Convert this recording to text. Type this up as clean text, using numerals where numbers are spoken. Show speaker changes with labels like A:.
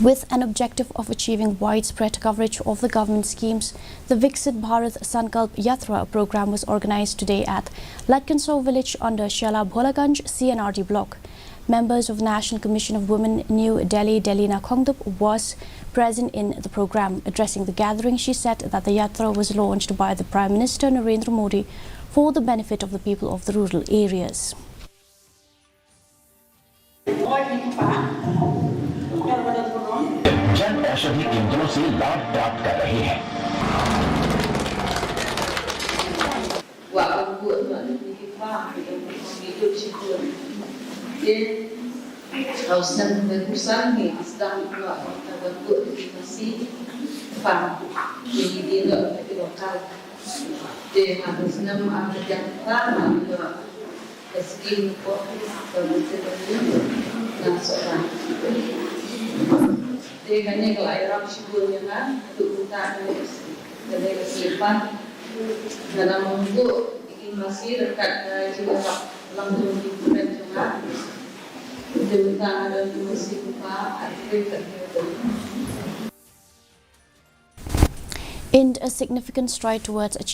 A: With an objective of achieving widespread coverage of the government schemes, the Viskit Bharat Sankalp Yatra program was organized today at Laitkynsew village under Shala Bholaganj CNRD block. Members of National Commission of Women, New Delhi, Delina Khongdup was present in the program. Addressing the gathering, she said that the Yatra was launched by the Prime Minister Narendra Modi for the benefit of the people of the rural areas.
B: Jan Aushadhi केंद्रों से लाभ प्राप्त कर रहे हैं।
C: Dengan kalau air sibunya kan, untuk kita dari keselipan dalam untuk ingin masih dekat juga langsung di penjungan untuk ada masih buka akhir
A: In a significant stride towards achieving